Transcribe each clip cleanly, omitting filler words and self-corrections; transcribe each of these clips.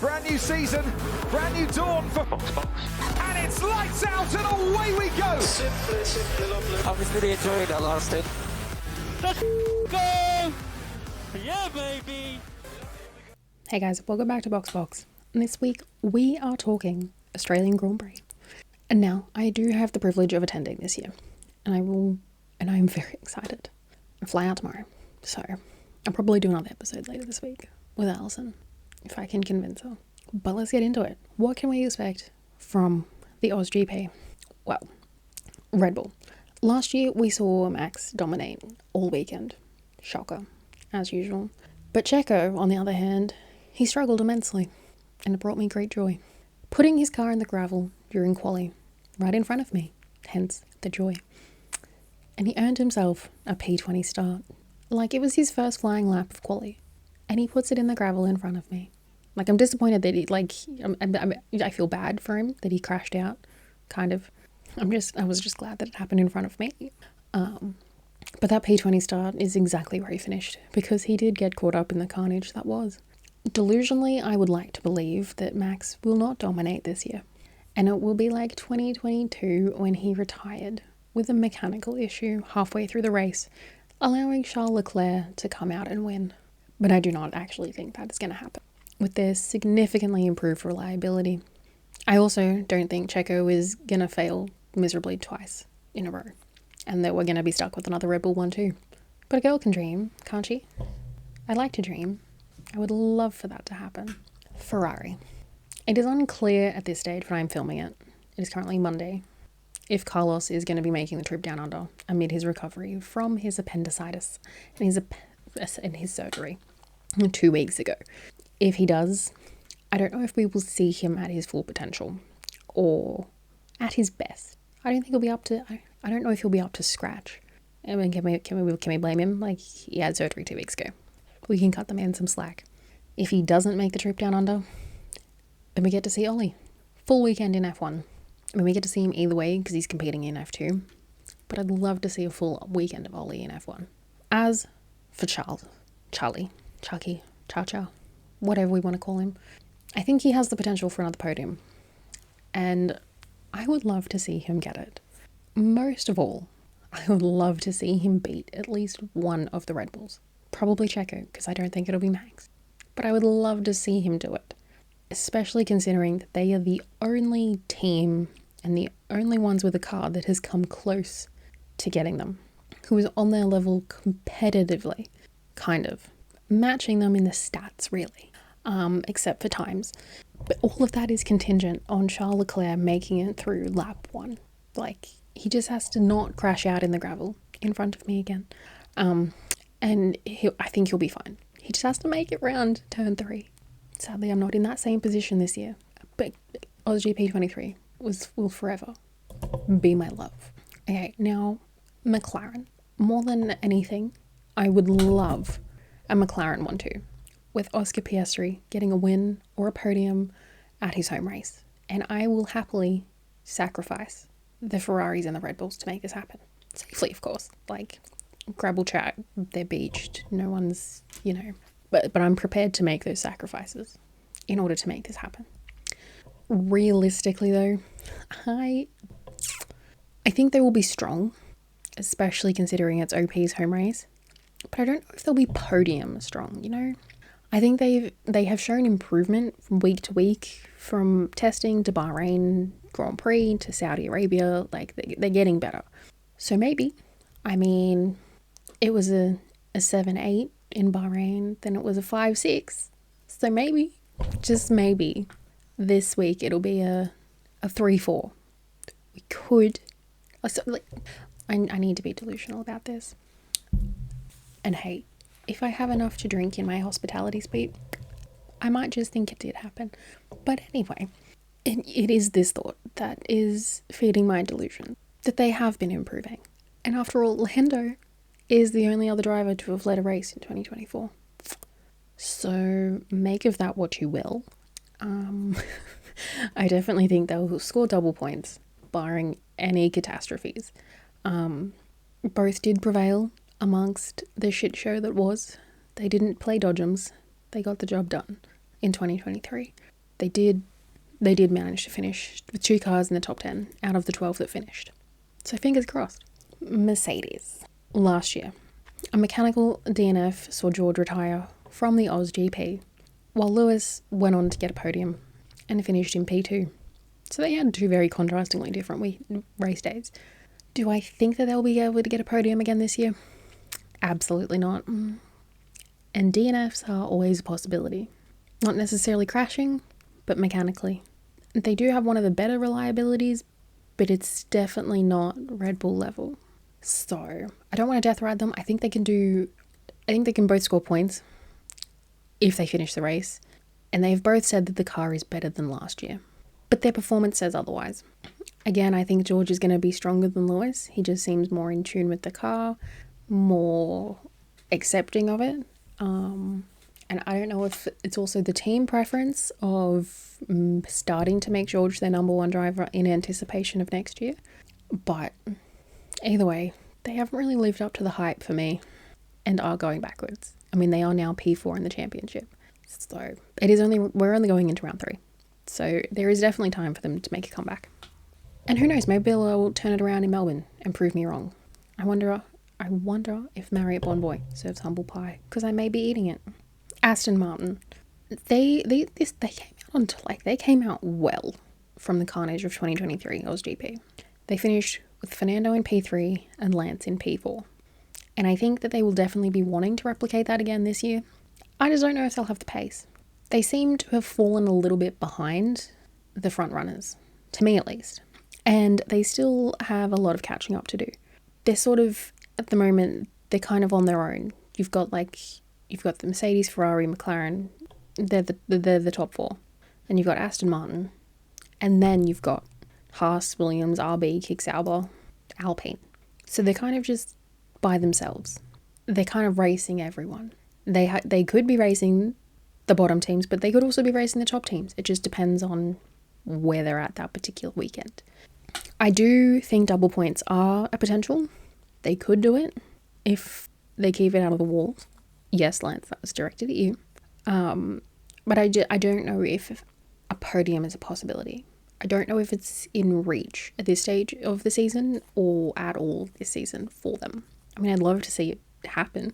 Brand new season, brand new dawn for Box. And it's lights out and away we go. Simply lovely. Obviously the enjoying that lasted. Let's go! Yeah, baby! Hey guys, welcome back to Box. And this week we are talking Australian Grand Prix. And now I do have the privilege of attending this year. And I'm very excited. I fly out tomorrow. So I'll probably do another episode later this week with Alison, if I can convince her. But let's get into it. What can we expect from the AusGP? Well, Red Bull. Last year we saw Max dominate all weekend. Shocker, as usual. But Checo, on the other hand, he struggled immensely, and it brought me great joy. Putting his car in the gravel during quali, right in front of me, hence the joy. And he earned himself a P20 start. Like it was his first flying lap of quali, and he puts it in the gravel in front of me. Like I'm disappointed that I feel bad for him that he crashed out, kind of. I was just glad that it happened in front of me. But that P20 start is exactly where he finished, because he did get caught up in the carnage that was. Delusionally, I would like to believe that Max will not dominate this year, and it will be like 2022 when he retired with a mechanical issue halfway through the race, allowing Charles Leclerc to come out and win. But I do not actually think that is going to happen. With their significantly improved reliability, I also don't think Checo is going to fail miserably twice in a row, and that we're going to be stuck with another Red Bull 1-2. But a girl can dream, can't she? I'd like to dream. I would love for that to happen. Ferrari. It is unclear at this stage when I'm filming it. It is currently Monday. If Carlos is going to be making the trip down under amid his recovery from his appendicitis and his surgery 2 weeks ago. If he does, I don't know if we will see him at his full potential or at his best. I don't think he'll be up to. I don't know if he'll be up to scratch. I mean, can we blame him? Like, he had surgery 2 weeks ago. We can cut the man some slack. If he doesn't make the trip down under, then we get to see Ollie. Full weekend in F1. I mean, we get to see him either way because he's competing in F2. But I'd love to see a full weekend of Ollie in F1. As for Charlie, Chucky, Cha-Cha, whatever we want to call him, I think he has the potential for another podium. And I would love to see him get it. Most of all, I would love to see him beat at least one of the Red Bulls. Probably Checo, because I don't think it'll be Max. But I would love to see him do it. Especially considering that they are the only team and the only ones with a car that has come close to getting them. Who is on their level competitively, kind of. Matching them in the stats, really. Except for times. But all of that is contingent on Charles Leclerc making it through lap 1. Like, he just has to not crash out in the gravel in front of me again. And I think he'll be fine. He just has to make it round turn 3. Sadly, I'm not in that same position this year. But AusGP 23 will forever be my love. Okay, now, McLaren. More than anything, I would love a McLaren 1-2. With Oscar Piastri getting a win or a podium at his home race. And I will happily sacrifice the Ferraris and the Red Bulls to make this happen. Safely, of course. Like, gravel chat, they're beached. No one's, But I'm prepared to make those sacrifices in order to make this happen. Realistically, though, I think they will be strong, especially considering it's OP's home race. But I don't know if they'll be podium strong, I think they have shown improvement from week to week, from testing to Bahrain Grand Prix to Saudi Arabia. Like, they're getting better. So maybe, it was a 7-8 in Bahrain, then it was a 5-6. So maybe, just maybe, this week it'll be a 3-4. We could, I need to be delusional about this. And hey, if I have enough to drink in my hospitality suite, I might just think it did happen. But anyway, it is this thought that is feeding my delusion, that they have been improving. And after all, Lando is the only other driver to have led a race in 2024. So make of that what you will. I definitely think they'll score double points, barring any catastrophes. Both did prevail amongst the shit show that was. They didn't play dodgems. They got the job done in 2023. they did manage to finish with 2 cars in the top 10 out of the 12 that finished. So fingers crossed. Mercedes. Last year, a mechanical DNF saw George retire from the Oz GP, while Lewis went on to get a podium and finished in P2. So they had 2 very contrastingly different race days. Do I think that they'll be able to get a podium again this year? Absolutely not. And DNFs are always a possibility. Not necessarily crashing, but mechanically. They do have one of the better reliabilities, but it's definitely not Red Bull level. So, I don't want to death ride them. I think they can both score points if they finish the race. And they've both said that the car is better than last year. But their performance says otherwise. Again, I think George is going to be stronger than Lewis. He just seems more in tune with the car, more accepting of it. And I don't know if it's also the team preference of starting to make George their number 1 driver in anticipation of next year. But either way, they haven't really lived up to the hype for me and are going backwards. I mean, they are now P4 in the championship. So we're only going into round 3. So there is definitely time for them to make a comeback. And who knows, maybe they'll turn it around in Melbourne and prove me wrong. I wonder if Marriott Bonvoy serves humble pie, because I may be eating it. Aston Martin. They came out well from the carnage of 2023 GP. They finished with Fernando in P3 and Lance in P4. And I think that they will definitely be wanting to replicate that again this year. I just don't know if they'll have the pace. They seem to have fallen a little bit behind the front runners, to me at least. And they still have a lot of catching up to do. They're sort of, at the moment, they're kind of on their own. You've got the Mercedes, Ferrari, McLaren. They're the top 4. And you've got Aston Martin. And then you've got Haas, Williams, RB, Kick Sauber, Alpine. So they're kind of just by themselves. They're kind of racing everyone. They could be racing the bottom teams, but they could also be racing the top teams. It just depends on where they're at that particular weekend. I do think double points are a potential. They could do it if they keep it out of the walls. Yes, Lance, that was directed at you. But I don't know if a podium is a possibility. I don't know if it's in reach at this stage of the season or at all this season for them. I mean, I'd love to see it happen.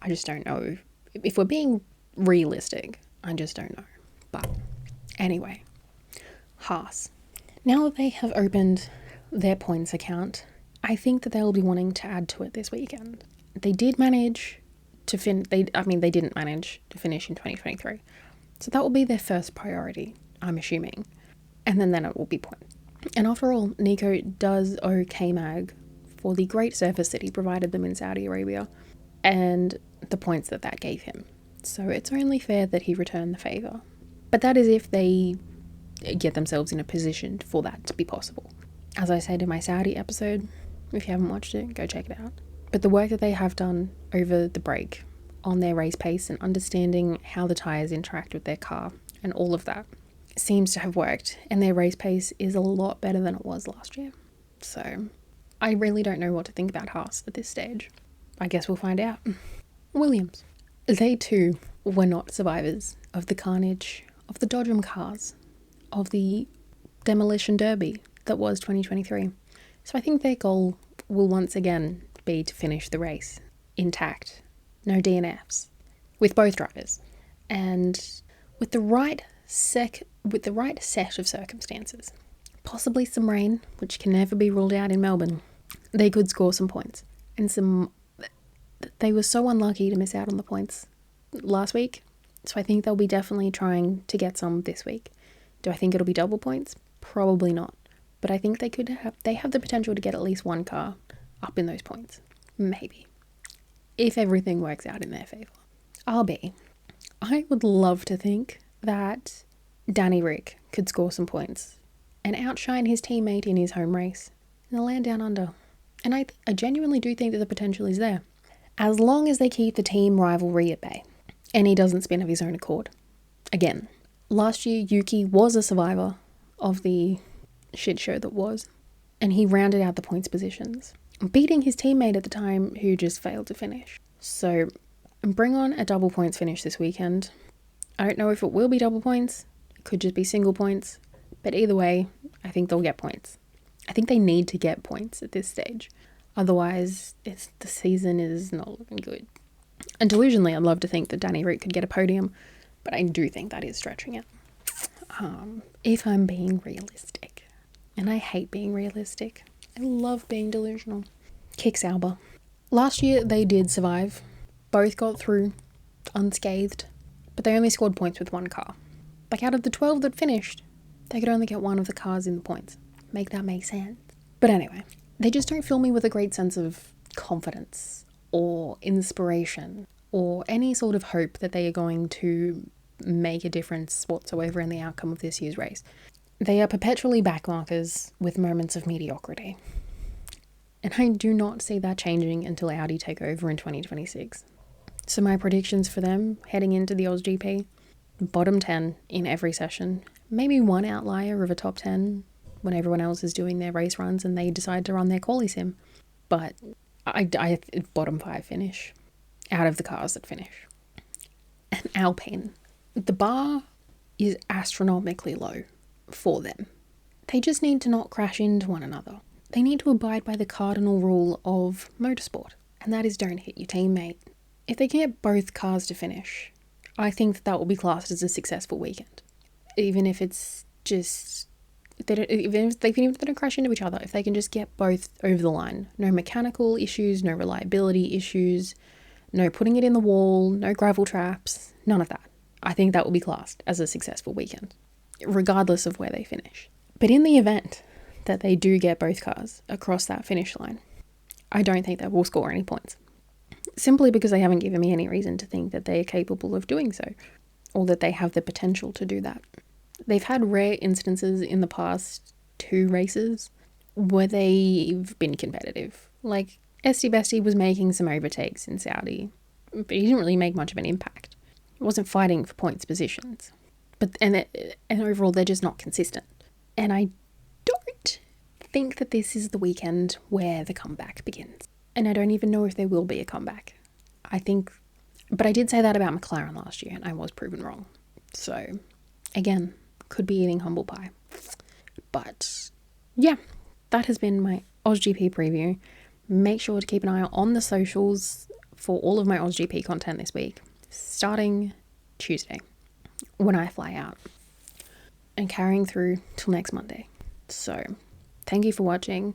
I just don't know. If we're being realistic, I just don't know. But anyway, Haas. Now that they have opened their points account, I think that they'll be wanting to add to it this weekend. They did manage to they didn't manage to finish in 2023. So that will be their first priority, I'm assuming. And then it will be points. And after all, Nico does owe K-Mag for the great service that he provided them in Saudi Arabia and the points that gave him. So it's only fair that he return the favour. But that is if they get themselves in a position for that to be possible. As I said in my Saudi episode, if you haven't watched it, go check it out. But the work that they have done over the break on their race pace and understanding how the tyres interact with their car and all of that seems to have worked, and their race pace is a lot better than it was last year. So I really don't know what to think about Haas at this stage. I guess we'll find out. Williams. They too were not survivors of the carnage of the Dodgem cars, of the demolition derby that was 2023. So I think their goal will once again be to finish the race intact, no DNFs, with both drivers, and with the right set of circumstances, possibly some rain, which can never be ruled out in Melbourne, they could score some points. And they were so unlucky to miss out on the points last week, so I think they'll be definitely trying to get some this week. Do I think it'll be double points? Probably not. But I think they have the potential to get at least one car up in those points. Maybe. If everything works out in their favour. RB. I would love to think that Danny Rick could score some points and outshine his teammate in his home race in the land down under. And I genuinely do think that the potential is there. As long as they keep the team rivalry at bay and he doesn't spin of his own accord. Again, last year Yuki was a survivor of the shit show that was, and he rounded out the points positions, beating his teammate at the time who just failed to finish. So bring on a double points finish this weekend. I don't know if it will be double points. It could just be single points. But either way, I think they'll get points. I think they need to get points at this stage. Otherwise, the season is not looking good. And delusionally, I'd love to think that Danny Rick could get a podium, but I do think that is stretching it. If I'm being realistic. And I hate being realistic. I love being delusional. Kick Sauber. Last year, they did survive. Both got through unscathed, but they only scored points with one car. Like, out of the 12 that finished, they could only get one of the cars in the points. Make that make sense. But anyway, they just don't fill me with a great sense of confidence or inspiration or any sort of hope that they are going to make a difference whatsoever in the outcome of this year's race. They are perpetually backmarkers with moments of mediocrity. And I do not see that changing until Audi take over in 2026. So my predictions for them heading into the AusGP, bottom 10 in every session. Maybe one outlier of a top 10 when everyone else is doing their race runs and they decide to run their quali sim. But I bottom 5 finish out of the cars that finish. And Alpine, the bar is astronomically low for them. They just need to not crash into one another. They need to abide by the cardinal rule of motorsport, and that is don't hit your teammate. If they can get both cars to finish, I think that will be classed as a successful weekend. Even if it's just, even if they don't crash into each other, if they can just get both over the line. No mechanical issues, no reliability issues, no putting it in the wall, no gravel traps, none of that. I think that will be classed as a successful weekend, regardless of where they finish. But in the event that they do get both cars across that finish line, I don't think they will score any points. Simply because they haven't given me any reason to think that they are capable of doing so, or that they have the potential to do that. They've had rare instances in the past 2 races where they've been competitive. Like, Esti Besti was making some overtakes in Saudi, but he didn't really make much of an impact. He wasn't fighting for points positions. And overall, they're just not consistent. And I don't think that this is the weekend where the comeback begins. And I don't even know if there will be a comeback. But I did say that about McLaren last year, and I was proven wrong. So, again, could be eating humble pie. But, yeah, that has been my AusGP preview. Make sure to keep an eye on the socials for all of my AusGP content this week, starting Tuesday, when I fly out, and carrying through till next Monday. So, thank you for watching.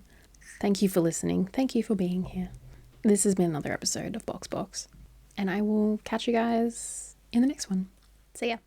Thank you for listening. Thank you for being here. This has been another episode of Box, and I will catch you guys in the next one. See ya.